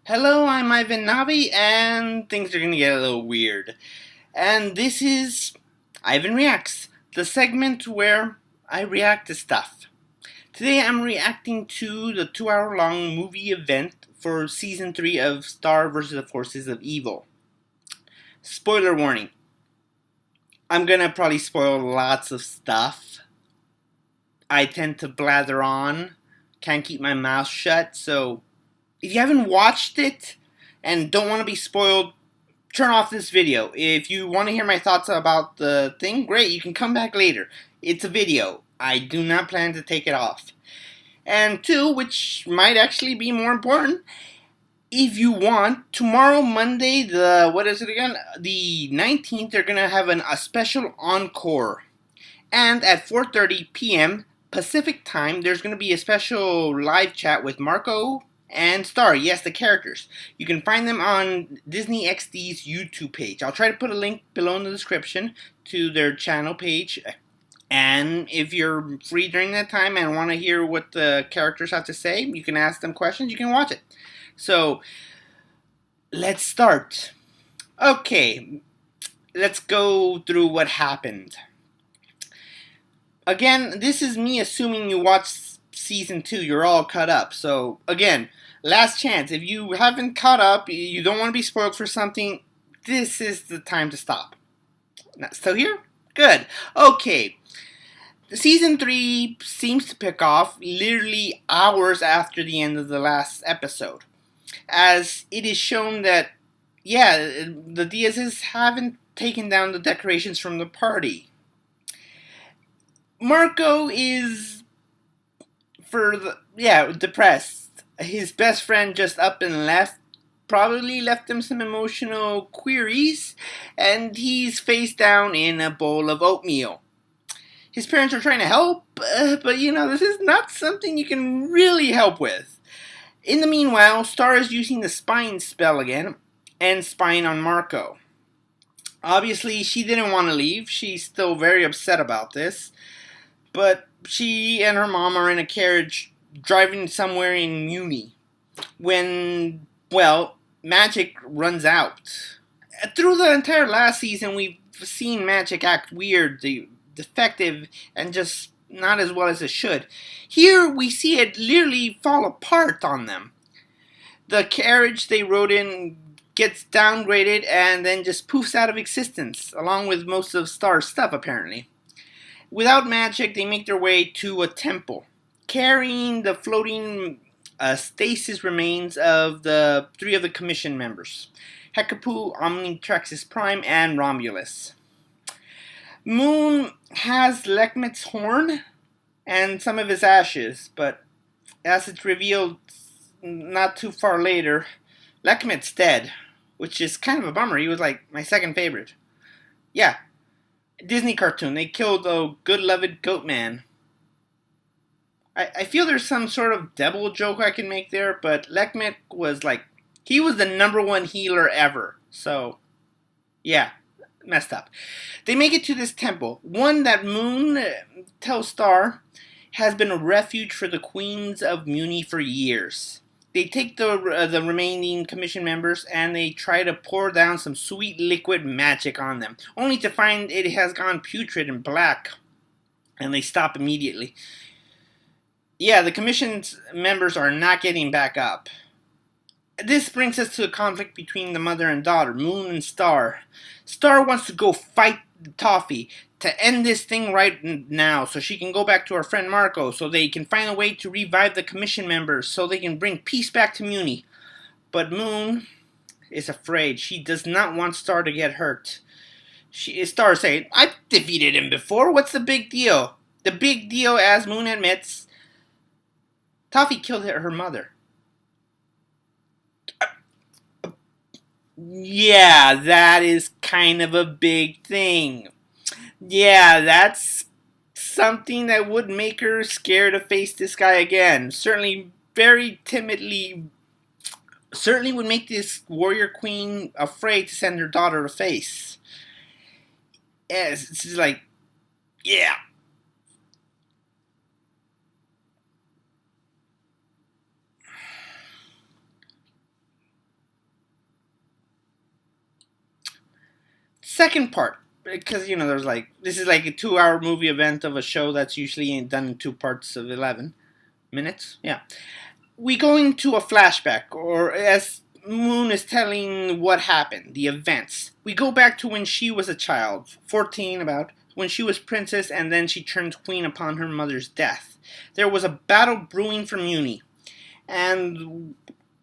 Hello, I'm Ivan Navi, and things are gonna get a little weird. And this is Ivan Reacts, the segment where I react to stuff. Today I'm reacting to the 2 hour long movie event for season 3 of Star vs. the Forces of Evil. Spoiler warning, I'm gonna probably spoil lots of stuff. I tend to blather on, can't keep my mouth shut, so if you haven't watched it and don't want to be spoiled, turn off this video. If you want to hear my thoughts about the thing, great, you can come back later. It's a video. I do not plan to take it off. And two, which might actually be more important, if you want, tomorrow, Monday, what is it again? The 19th, they're going to have a special encore. And at 4:30 p.m. Pacific time, there's going to be a special live chat with Marco and Star. Yes, the characters. You can find them on Disney XD's YouTube page. I'll try to put a link below in the description to their channel page. And if you're free during that time and want to hear what the characters have to say, you can ask them questions. You can watch it. So, let's start. Okay, let's go through what happened. Again, this is me assuming you watched season 2. You're all caught up. So, again, last chance. If you haven't caught up, you don't want to be spoiled for something, this is the time to stop. Still here? Good. Okay. Season 3 seems to pick off literally hours after the end of the last episode, as it is shown that, yeah, the Diazes haven't taken down the decorations from the party. Marco is depressed. His best friend just up and left, probably left him some emotional queries, and he's face down in a bowl of oatmeal. His parents are trying to help, but this is not something you can really help with. In the meanwhile, Star is using the spine spell again, and spying on Marco. Obviously, she didn't want to leave. She's still very upset about this. But she and her mom are in a carriage driving somewhere in Muni when, well, magic runs out. Through the entire last season, we've seen magic act weird, defective, and just not as well as it should. Here, we see it literally fall apart on them. The carriage they rode in gets downgraded and then just poofs out of existence, along with most of Star's stuff, apparently. Without magic, they make their way to a temple, carrying the floating stasis remains of the 3 of the commission members: Hekapu, Omnitrexis Prime, and Romulus. Moon has Lekmet's horn and some of his ashes, but as it's revealed not too far later, Lekmet's dead, which is kind of a bummer. He was like my second favorite. Yeah, Disney cartoon. They killed the good-loved goat man. I feel there's some sort of devil joke I can make there, but Lekmet was like, he was the #1 healer ever. So, yeah, messed up. They make it to this temple, one that Moon tells Star has been a refuge for the queens of Muni for years. They take the remaining commission members and they try to pour down some sweet liquid magic on them, only to find it has gone putrid and black, and they stop immediately. Yeah, the commission's members are not getting back up. This brings us to a conflict between the mother and daughter, Moon and Star. Star wants to go fight Toffee to end this thing right now so she can go back to her friend Marco so they can find a way to revive the commission members so they can bring peace back to Muni. But Moon is afraid. She does not want Star to get hurt. Star saying, "I've defeated him before. What's the big deal?" The big deal, as Moon admits, Toffee killed her mother. Yeah, that is kind of a big thing. Yeah, that's something that would make her scared to face this guy again. Certainly, very timidly, certainly would make this warrior queen afraid to send her daughter to face. Yeah, it's just like, yeah. Second part, because there's this is like a 2 hour movie event of a show that's usually done in 2 parts of 11 minutes. Yeah, we go into a flashback, or as Moon is telling what happened, the events. We go back to when she was a child, 14 about, when she was princess and then she turned queen upon her mother's death. There was a battle brewing for Muni. And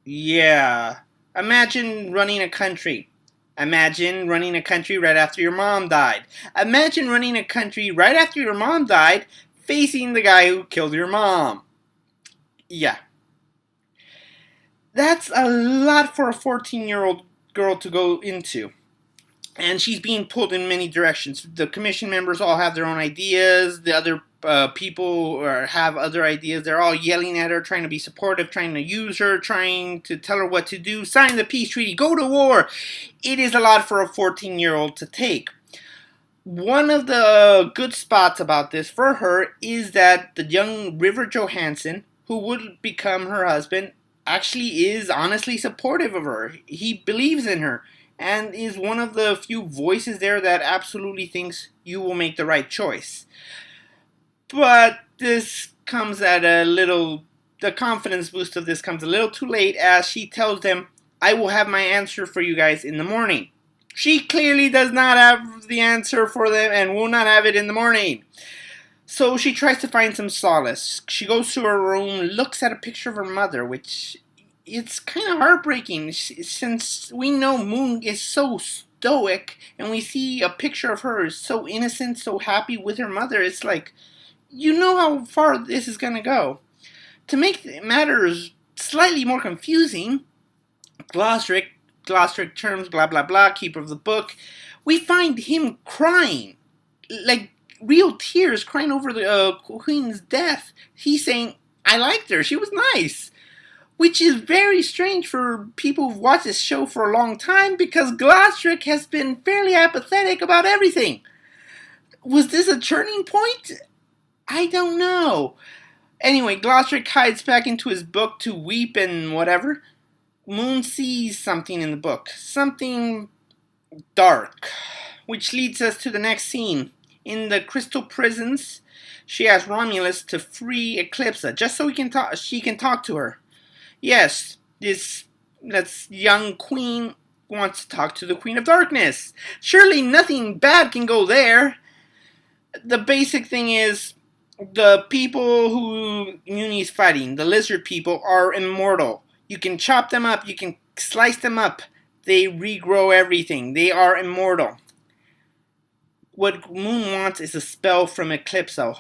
yeah, imagine running a country. Imagine running a country right after your mom died. Imagine running a country right after your mom died, facing the guy who killed your mom. Yeah. That's a lot for a 14-year-old girl to go into. And she's being pulled in many directions. The commission members all have their own ideas. The other people have other ideas. They're all yelling at her, trying to be supportive, trying to use her, trying to tell her what to do. Sign the peace treaty. Go to war. It is a lot for a 14-year-old to take. One of the good spots about this for her is that the young River Johansson, who would become her husband, actually is honestly supportive of her. He believes in her and is one of the few voices there that absolutely thinks you will make the right choice. But this comes at the confidence boost of this comes a little too late, as she tells them, I will have my answer for you guys in the morning. She clearly does not have the answer for them and will not have it in the morning. So she tries to find some solace. She goes to her room, looks at a picture of her mother, which it's kind of heartbreaking since we know Moon is so stoic and we see a picture of her so innocent, so happy with her mother. It's like, how far this is going to go. To make matters slightly more confusing, Glosric terms, blah blah blah, keeper of the book, we find him crying. Like, real tears, crying over the queen's death. He's saying, I liked her, she was nice. Which is very strange for people who've watched this show for a long time, because Glosric has been fairly apathetic about everything. Was this a turning point? I don't know. Anyway, Glosric hides back into his book to weep and whatever. Moon sees something in the book. Something dark. Which leads us to the next scene. In the crystal prisons, she asks Romulus to free Eclipsa, just so she can talk to her. Yes, this young queen wants to talk to the Queen of Darkness. Surely nothing bad can go there. The basic thing is, the people who Muni's fighting, the lizard people, are immortal. You can chop them up, you can slice them up. They regrow everything. They are immortal. What Moon wants is a spell from Eclipsa.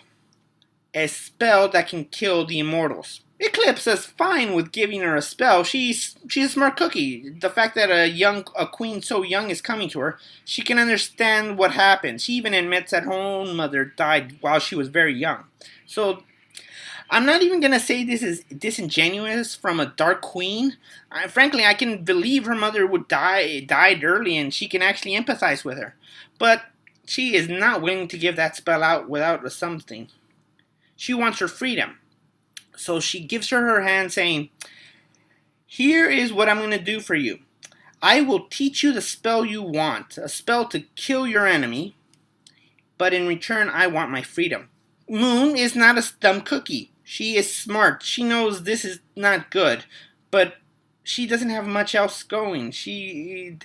A spell that can kill the immortals. Eclipsa's fine with giving her a spell. She's a smart cookie. The fact that a queen so young is coming to her, she can understand what happened. She even admits that her own mother died while she was very young. So, I'm not even going to say this is disingenuous from a dark queen. Frankly, I can believe her mother died early and she can actually empathize with her. But she is not willing to give that spell out without a something. She wants her freedom. So she gives her hand saying, here is what I'm going to do for you. I will teach you the spell you want. A spell to kill your enemy. But in return, I want my freedom. Moon is not a dumb cookie. She is smart. She knows this is not good. But she doesn't have much else going. She's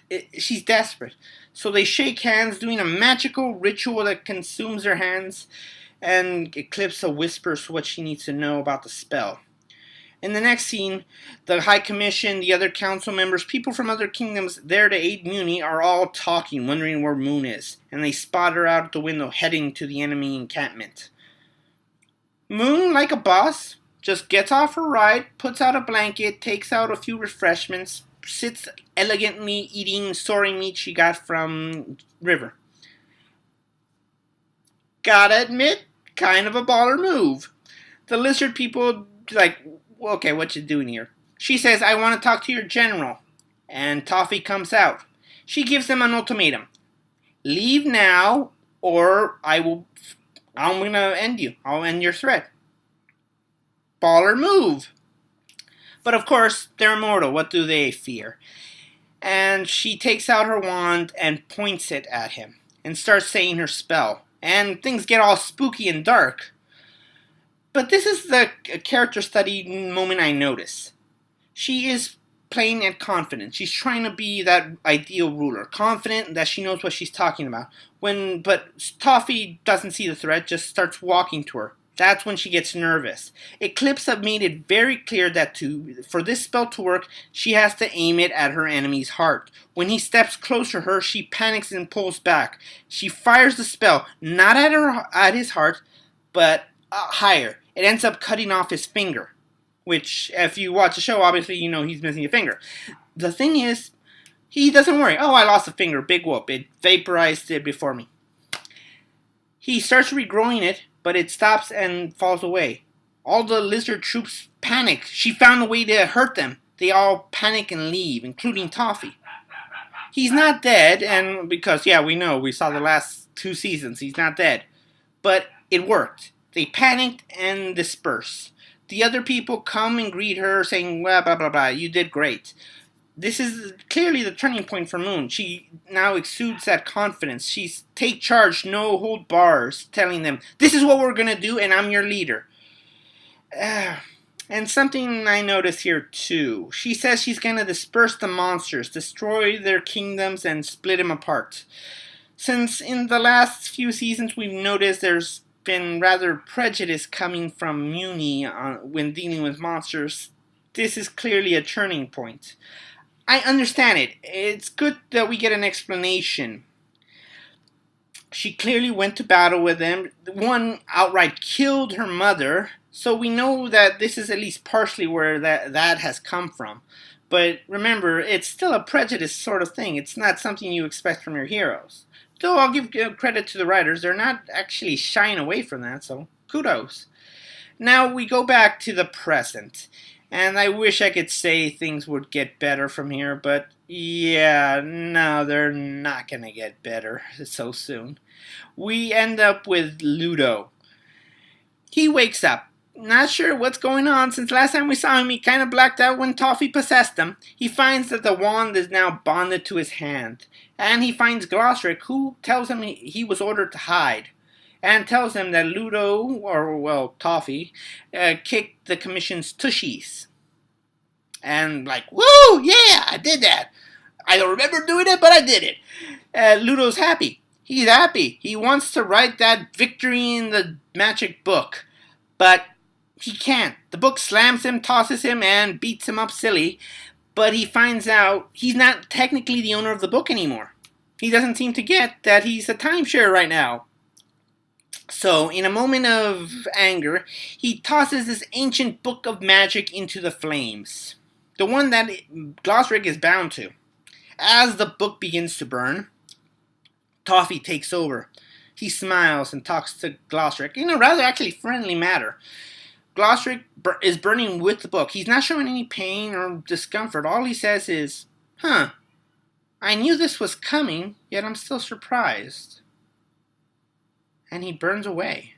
desperate. So they shake hands, doing a magical ritual that consumes their hands. And Eclipsa whispers what she needs to know about the spell. In the next scene, the High Commission, the other council members, people from other kingdoms there to aid Muni are all talking, wondering where Moon is. And they spot her out the window heading to the enemy encampment. Moon, like a boss, just gets off her ride, puts out a blanket, takes out a few refreshments, sits elegantly eating soaring meat she got from River. Gotta admit, kind of a baller move. The lizard people like, okay, what you doing here? She says, I want to talk to your general. And Toffee comes out. She gives them an ultimatum. Leave now, or I'm gonna end you. I'll end your threat. Baller move. But of course, they're immortal. What do they fear? and she takes out her wand and points it at him and starts saying her spell. And things get all spooky and dark. But this is the character study moment I notice. She is playing at confidence. She's trying to be that ideal ruler, confident that she knows what she's talking about. But Toffee doesn't see the threat, just starts walking to her. That's when she gets nervous. Eclipse have made it very clear that for this spell to work, she has to aim it at her enemy's heart. When he steps closer to her, she panics and pulls back. She fires the spell, not at his heart, but higher. It ends up cutting off his finger, which, if you watch the show, obviously you know he's missing a finger. The thing is, he doesn't worry. Oh, I lost a finger. Big whoop. It vaporized it before me. He starts regrowing it, but it stops and falls away. All the lizard troops panic. She found a way to hurt them. They all panic and leave, including Toffee. He's not dead, and because, yeah, we saw the last 2 seasons, he's not dead. But it worked. They panicked and disperse. The other people come and greet her, saying, well, blah, blah, blah, you did great. This is clearly the turning point for Moon. She now exudes that confidence. She's take charge, no hold bars, telling them, this is what we're going to do, and I'm your leader. And something I notice here, too. She says she's going to disperse the monsters, destroy their kingdoms, and split them apart. Since in the last few seasons we've noticed there's been rather prejudice coming from Muni when dealing with monsters, this is clearly a turning point. I understand it. It's good that we get an explanation. She clearly went to battle with them. One outright killed her mother, so we know that this is at least partially where that has come from. But remember, it's still a prejudice sort of thing. It's not something you expect from your heroes. Though I'll give credit to the writers, they're not actually shying away from that, so kudos. Now we go back to the present. And I wish I could say things would get better from here, but yeah, no, they're not going to get better so soon. We end up with Ludo. He wakes up. Not sure what's going on. Since last time we saw him, he kind of blacked out when Toffee possessed him. He finds that the wand is now bonded to his hand. And he finds Glosrick, who tells him he was ordered to hide. And tells him that Toffee, kicked the commission's tushies. And woo, yeah, I did that. I don't remember doing it, but I did it. Ludo's happy. He's happy. He wants to write that victory in the magic book. But he can't. The book slams him, tosses him, and beats him up silly. But he finds out he's not technically the owner of the book anymore. He doesn't seem to get that he's a timeshare right now. So, in a moment of anger, he tosses this ancient book of magic into the flames. The one that Glosrick is bound to. As the book begins to burn, Toffee takes over. He smiles and talks to Glosrick in a rather actually friendly manner. Glosrick is burning with the book. He's not showing any pain or discomfort. All he says is, I knew this was coming, yet I'm still surprised. And he burns away.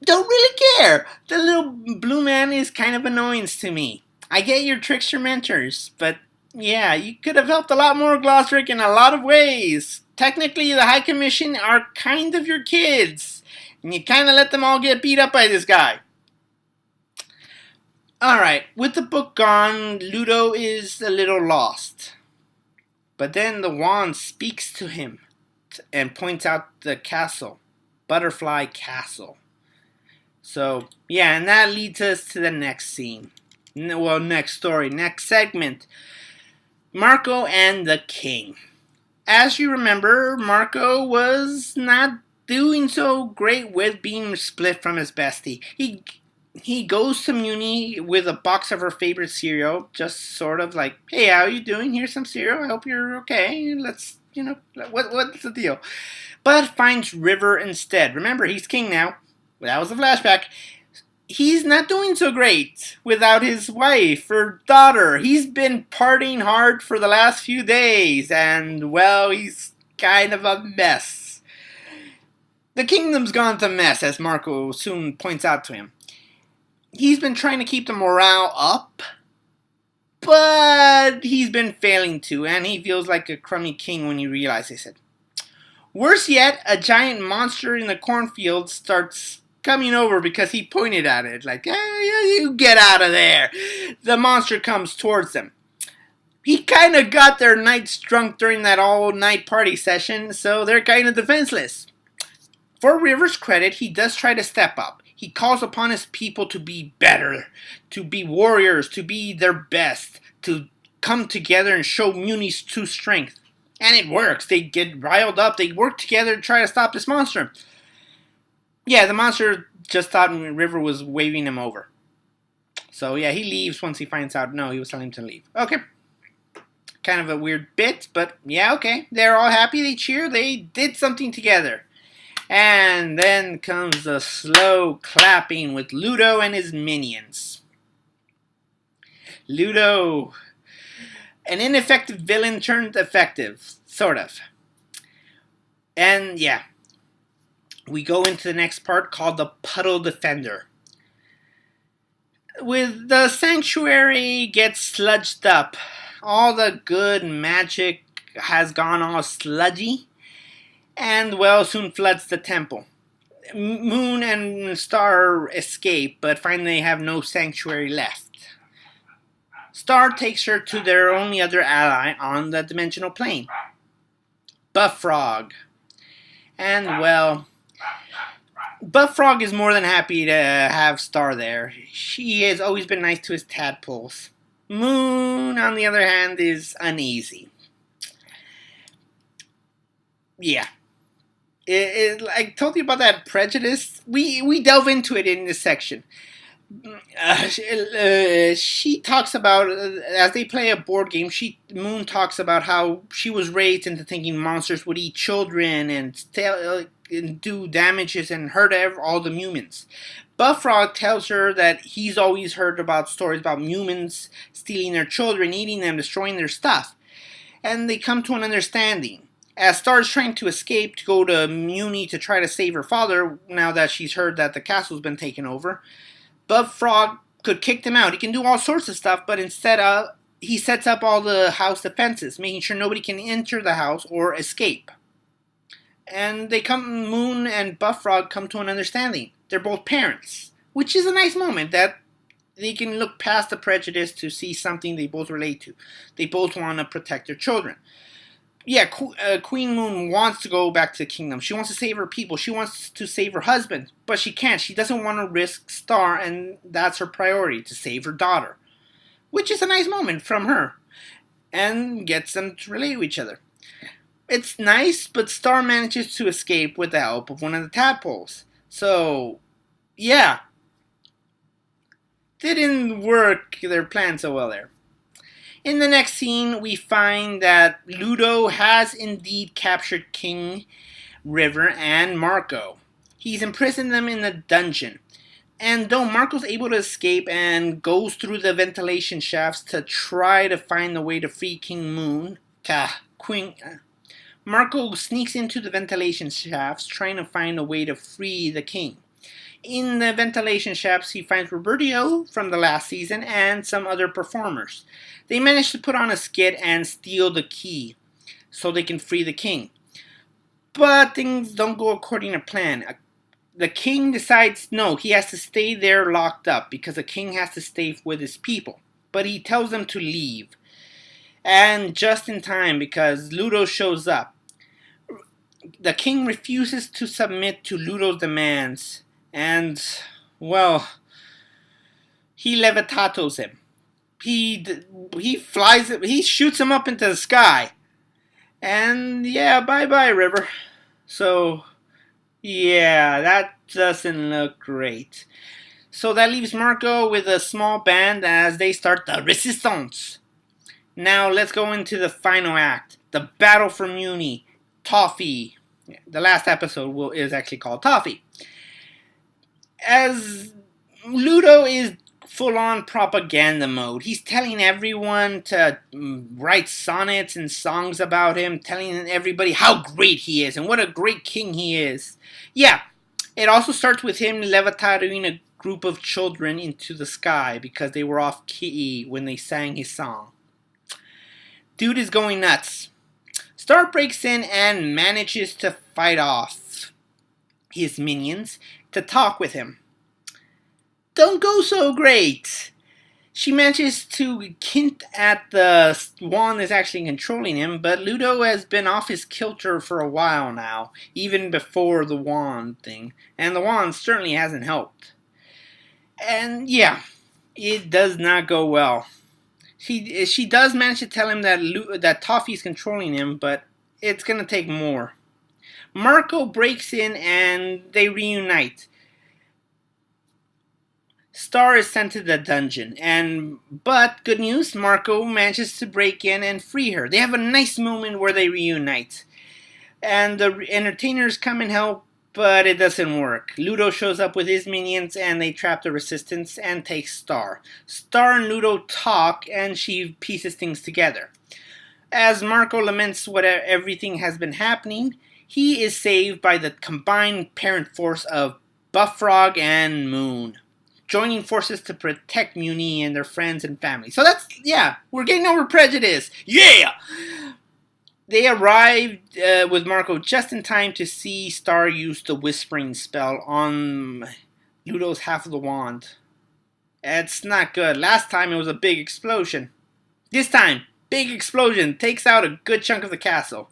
Don't really care. The little blue man is kind of annoyance to me. I get your trickster mentors, but yeah, you could have helped a lot more, Glosrick, in a lot of ways. Technically, the High Commission are kind of your kids, and you kind of let them all get beat up by this guy. Alright, with the book gone, Ludo is a little lost. But then the wand speaks to him and points out the castle, Butterfly Castle. So, yeah, and that leads us to the next scene. Well, next story, next segment. Marco and the King. As you remember, Marco was not doing so great with being split from his bestie. He goes to Muni with a box of her favorite cereal, just sort of like, hey, how you doing? Here's some cereal. I hope you're okay. Let's, what's the deal? But finds River instead. Remember, he's king now. That was a flashback. He's not doing so great without his wife or daughter. He's been partying hard for the last few days, and, well, he's kind of a mess. The kingdom's gone to mess, as Marco soon points out to him. He's been trying to keep the morale up, But he's been failing to, and he feels like a crummy king when he realizes it. Worse yet, a giant monster in the cornfield starts coming over because he pointed at it, like, hey, you get out of there. The monster comes towards them. He kind of got their nights drunk during that all-night party session, so they're kind of defenseless. For River's credit, he does try to step up. He calls upon his people to be better, to be warriors, to be their best, to come together and show Muni's true strength. And it works. They get riled up. They work together to try to stop this monster. Yeah, the monster just thought River was waving him over. So yeah, he leaves once he finds out. No, he was telling him to leave. Okay. Kind of a weird bit, but yeah, okay. They're all happy. They cheer. They did something together. And then comes the slow clapping with Ludo and his minions. Ludo, an ineffective villain turned effective, sort of. And yeah, we go into the next part called the Puddle Defender. With the sanctuary gets sludged up, all the good magic has gone all sludgy, and well, soon floods the temple. Moon and Star escape, but find they have no sanctuary left. Star takes her to their only other ally on the dimensional plane, Buffrog. And well, Buffrog is more than happy to have Star there. She has always been nice to his tadpoles. Moon, on the other hand, is uneasy. Yeah. I told you about that prejudice. We delve into it in this section. She talks about, as they play a board game, Moon talks about how she was raised into thinking monsters would eat children and do damages and hurt all the humans. Buffrog tells her that he's always heard about stories about humans stealing their children, eating them, destroying their stuff. And they come to an understanding. As Star is trying to escape to go to Muni to try to save her father, now that she's heard that the castle's been taken over, Buffrog could kick them out. He can do all sorts of stuff, but instead he sets up all the house defenses, making sure nobody can enter the house or escape. And Moon and Buffrog come to an understanding. They're both parents, which is a nice moment that they can look past the prejudice to see something they both relate to. They both want to protect their children. Yeah, Queen Moon wants to go back to the kingdom. She wants to save her people. She wants to save her husband, but she can't. She doesn't want to risk Star, and that's her priority, to save her daughter. Which is a nice moment from her, and gets them to relate to each other. It's nice, but Star manages to escape with the help of one of the tadpoles. So, yeah. Didn't work their plan so well there. In the next scene, we find that Ludo has indeed captured King, River, and Marco. He's imprisoned them in a dungeon. And though Marco's able to escape and goes through the ventilation shafts to try to find a way to free King Moon, Marco sneaks into the ventilation shafts trying to find a way to free the king. In the ventilation shafts, he finds Roberto from the last season and some other performers. They manage to put on a skit and steal the key so they can free the king. But things don't go according to plan. The king decides no, he has to stay there locked up because the king has to stay with his people. But he tells them to leave. And just in time because Ludo shows up. The king refuses to submit to Ludo's demands. And, well, he levitatos him. He flies, he shoots him up into the sky. And, yeah, bye-bye, River. So, yeah, that doesn't look great. So that leaves Marco with a small band as they start the Resistance. Now, let's go into the final act. The battle for Muni. Toffee. The last episode is actually called Toffee. As Ludo is full-on propaganda mode. He's telling everyone to write sonnets and songs about him, telling everybody how great he is and what a great king he is. Yeah, it also starts with him levitating a group of children into the sky because they were off key when they sang his song. Dude is going nuts. Star breaks in and manages to fight off his minions to talk with him. Don't go so great. She manages to hint at the wand is actually controlling him, but Ludo has been off his kilter for a while now, even before the wand thing, and the wand certainly hasn't helped. And yeah, it does not go well. She does manage to tell him that Toffee's controlling him, but it's going to take more. Marco breaks in and they reunite. Star is sent to the dungeon, but good news, Marco manages to break in and free her. They have a nice moment where they reunite. And the entertainers come and help, but it doesn't work. Ludo shows up with his minions and they trap the resistance and take Star. Star and Ludo talk and she pieces things together. As Marco laments what everything has been happening, he is saved by the combined parent force of Buffrog and Moon, joining forces to protect Muni and their friends and family. So we're getting over prejudice. Yeah! They arrived with Marco just in time to see Star use the whispering spell on Ludo's half of the wand. It's not good. Last time it was a big explosion. This time, big explosion takes out a good chunk of the castle.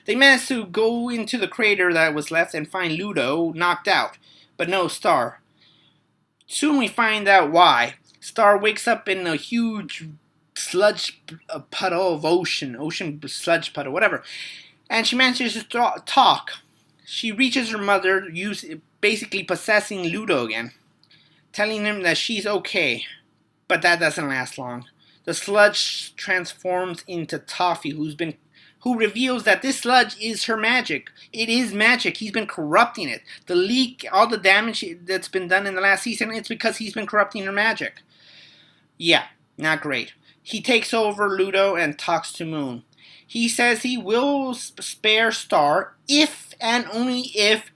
They managed to go into the crater that was left and find Ludo knocked out, but no Star. Soon we find out why. Star wakes up in a huge sludge puddle of ocean sludge puddle, whatever. And she manages to talk. She reaches her mother, basically possessing Ludo again, telling him that she's okay. But that doesn't last long. The sludge transforms into Toffee, who reveals that this sludge is her magic. It is magic. He's been corrupting it. The leak, all the damage that's been done in the last season, it's because he's been corrupting her magic. Yeah, not great. He takes over Ludo and talks to Moon. He says he will spare Star if and only if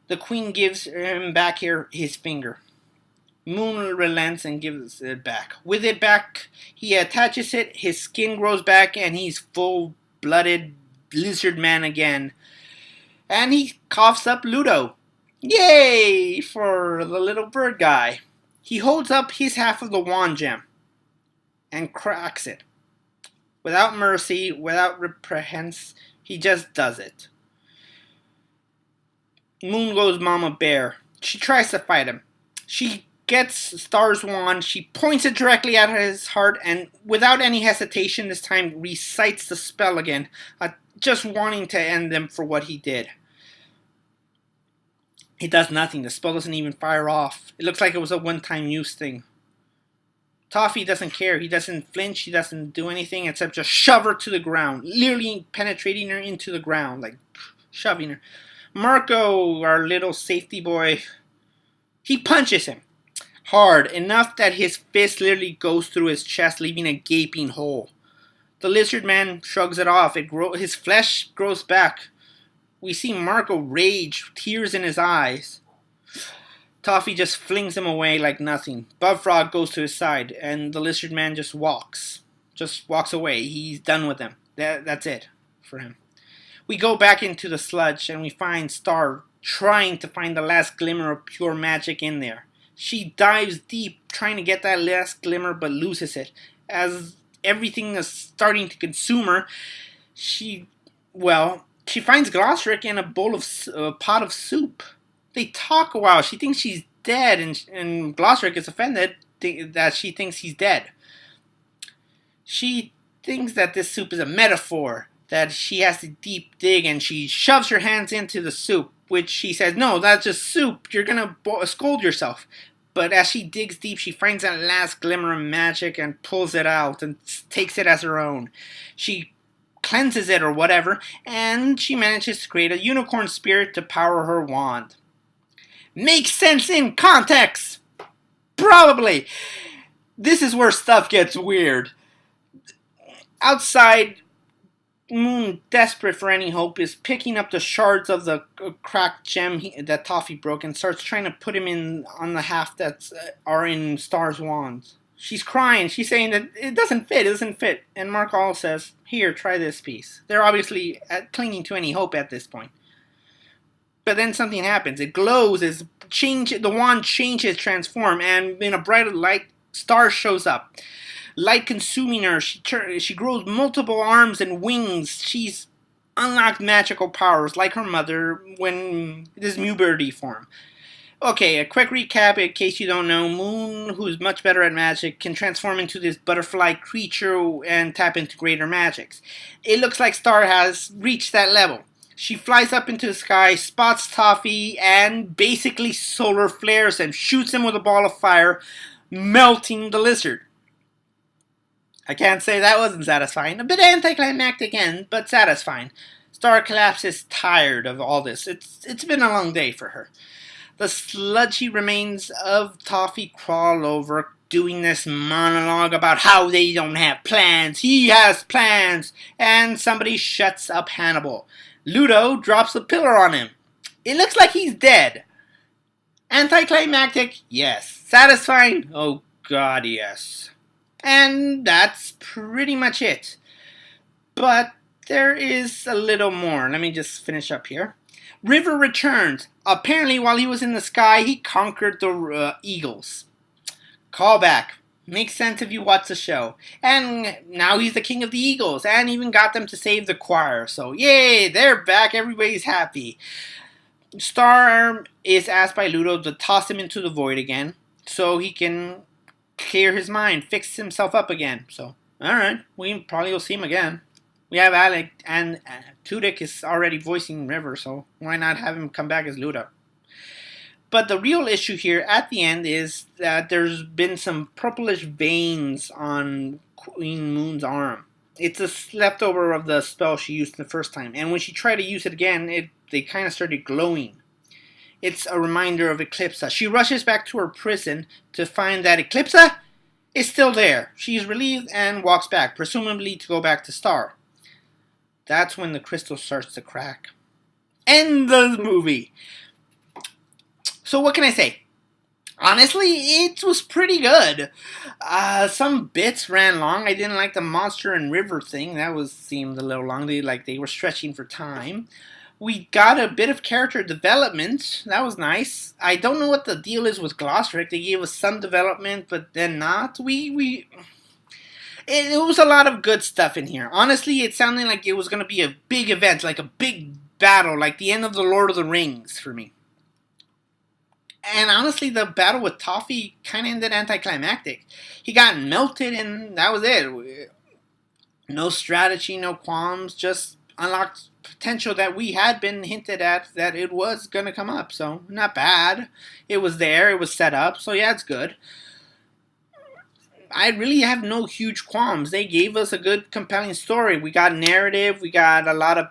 the Queen gives him back his finger. Moon relents and gives it back. With it back, he attaches it, his skin grows back, and he's full-blooded lizard man again. And he coughs up Ludo. Yay for the little bird guy. He holds up his half of the wand gem and cracks it. Without mercy, without reprehense, he just does it. Moon goes Mama Bear. She tries to fight him. She gets Star's wand, she points it directly at his heart, and without any hesitation this time recites the spell again, just wanting to end him for what he did. It does nothing. The spell doesn't even fire off. It looks like it was a one-time use thing. Toffee doesn't care. He doesn't flinch. He doesn't do anything except just shove her to the ground, literally penetrating her into the ground, like shoving her. Marco, our little safety boy, he punches him hard, enough that his fist literally goes through his chest, leaving a gaping hole. The lizard man shrugs it off. His flesh grows back. We see Marco rage, tears in his eyes. Toffee just flings him away like nothing. Buffrog goes to his side, and the lizard man just walks away. He's done with them. That's it for him. We go back into the sludge, and we find Star trying to find the last glimmer of pure magic in there. She dives deep, trying to get that last glimmer, but loses it. As everything is starting to consume her, she finds Glosric in a pot of soup. They talk a while. She thinks she's dead, and Glosric is offended that she thinks he's dead. She thinks that this soup is a metaphor, that she has to deep dig, and she shoves her hands into the soup, which she says, no, that's just soup. You're going to scold yourself. But as she digs deep, she finds that last glimmer of magic and pulls it out and takes it as her own. She cleanses it or whatever, and she manages to create a unicorn spirit to power her wand. Makes sense in context! Probably! This is where stuff gets weird. Outside, Moon, desperate for any hope, is picking up the shards of the cracked gem that Toffee broke and starts trying to put him in on the half that's are in Star's wands. She's crying. She's saying that it doesn't fit, it doesn't fit. And Mark All says, "Here, try this piece." They're obviously clinging to any hope at this point. But then something happens. It glows as the wand changes, transform, and in a brighter light, Star shows up. Light consuming her, she grows multiple arms and wings. She's unlocked magical powers like her mother when this Mewbirdie form. Okay, a quick recap in case you don't know. Moon, who's much better at magic, can transform into this butterfly creature and tap into greater magics. It looks like Star has reached that level. She flies up into the sky, spots Toffee, and basically solar flares and shoots him with a ball of fire, melting the lizard. I can't say that wasn't satisfying. A bit anticlimactic end, but satisfying. Star collapses, tired of all this. It's been a long day for her. The sludgy remains of Toffee crawl over, doing this monologue about how they don't have plans. He has plans. And somebody shuts up Hannibal. Ludo drops a pillar on him. It looks like he's dead. Anticlimactic? Yes. Satisfying? Oh God, yes. And that's pretty much it. But there is a little more. Let me just finish up here. River returns. Apparently, while he was in the sky, he conquered the eagles. Callback. Makes sense if you watch the show. And now he's the king of the eagles, and even got them to save the choir. So, yay, they're back. Everybody's happy. Star is asked by Ludo to toss him into the void again, so he can clear his mind, fix himself up again. So, alright, we probably will see him again. We have Alec, and Tudyk is already voicing River, so why not have him come back as Ludo? But the real issue here at the end is that there's been some purplish veins on Queen Moon's arm. It's a leftover of the spell she used the first time, and when she tried to use it again, they kind of started glowing. It's a reminder of Eclipsa. She rushes back to her prison to find that Eclipsa is still there. She's relieved and walks back, presumably to go back to Star. That's when the crystal starts to crack. End the movie. So what can I say? Honestly, it was pretty good. Some bits ran long. I didn't like the monster and river thing. That seemed a little long. They were stretching for time. We got a bit of character development. That was nice. I don't know what the deal is with Glosrick. They gave us some development, but then not. It was a lot of good stuff in here. Honestly, it sounded like it was going to be a big event, like a big battle, like the end of the Lord of the Rings for me. And honestly, the battle with Toffee kind of ended anticlimactic. He got melted, and that was it. No strategy, no qualms, just unlocked potential that we had been hinted at that it was going to come up. So, not bad. It was there, it was set up, so yeah, it's good. I really have no huge qualms. They gave us a good, compelling story. We got narrative, we got a lot of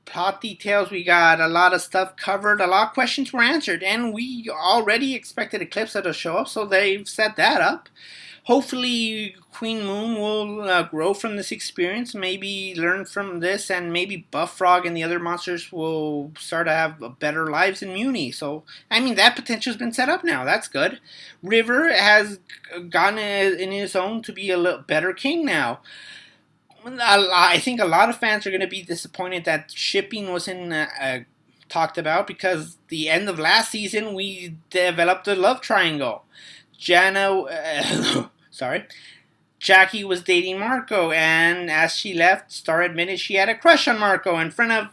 plot details, we got a lot of stuff covered, a lot of questions were answered, and we already expected Eclipsa to show up, so they've set that up. Hopefully Queen Moon will grow from this experience, maybe learn from this, and maybe Buffrog and the other monsters will start to have better lives in Muni. So, I mean, that potential's been set up now. That's good. River has gotten in his own to be a little better king now. I think a lot of fans are going to be disappointed that shipping wasn't talked about, because the end of last season we developed a love triangle. Jackie was dating Marco, and as she left, Star admitted she had a crush on Marco in front of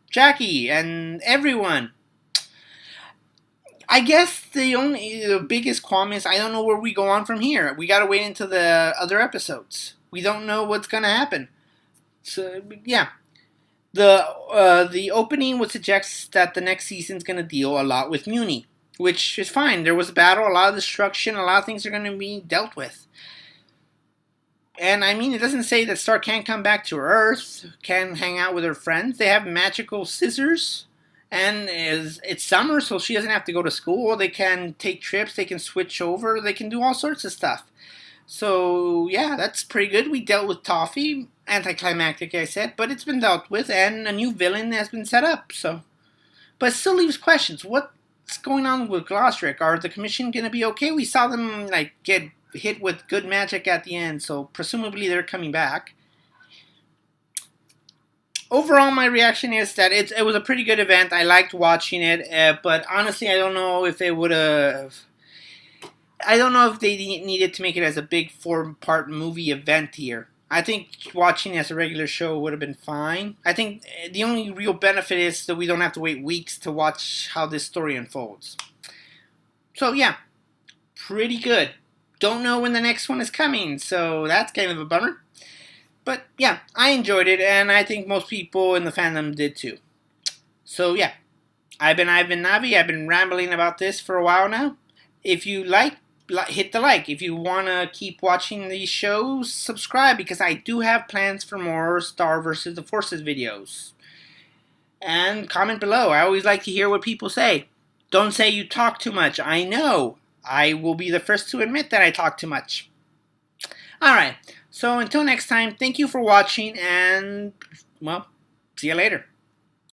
Jackie and everyone. I guess the biggest qualm is I don't know where we go on from here. We gotta wait until the other episodes. We don't know what's gonna happen. So yeah, the opening would suggest that the next season's gonna deal a lot with Muni, which is fine. There was a battle, a lot of destruction, a lot of things are gonna be dealt with. And I mean, it doesn't say that Star can't come back to Earth, can hang out with her friends. They have magical scissors. And it's summer, so she doesn't have to go to school. They can take trips, they can switch over, they can do all sorts of stuff. So, yeah, that's pretty good. We dealt with Toffee. anticlimactic, I said, but it's been dealt with, and a new villain has been set up. So, but it still leaves questions. What's going on with Glosrick? Are the Commission gonna be okay? We saw them like get hit with good magic at the end, so presumably they're coming back. Overall, my reaction is that it was a pretty good event. I liked watching it, but honestly, I don't know if it would have. I don't know if they needed to make it as a big 4-part movie event here. I think watching it as a regular show would have been fine. I think the only real benefit is that we don't have to wait weeks to watch how this story unfolds. So yeah, pretty good. Don't know when the next one is coming, so that's kind of a bummer. But yeah, I enjoyed it, and I think most people in the fandom did too. So yeah, I've been Ivan Navi. I've been rambling about this for a while now. If you like, hit the like. If you want to keep watching these shows, subscribe, because I do have plans for more Star vs. the Forces videos. And comment below. I always like to hear what people say. Don't say you talk too much. I know. I will be the first to admit that I talk too much. Alright, so until next time, thank you for watching, and, well, see you later.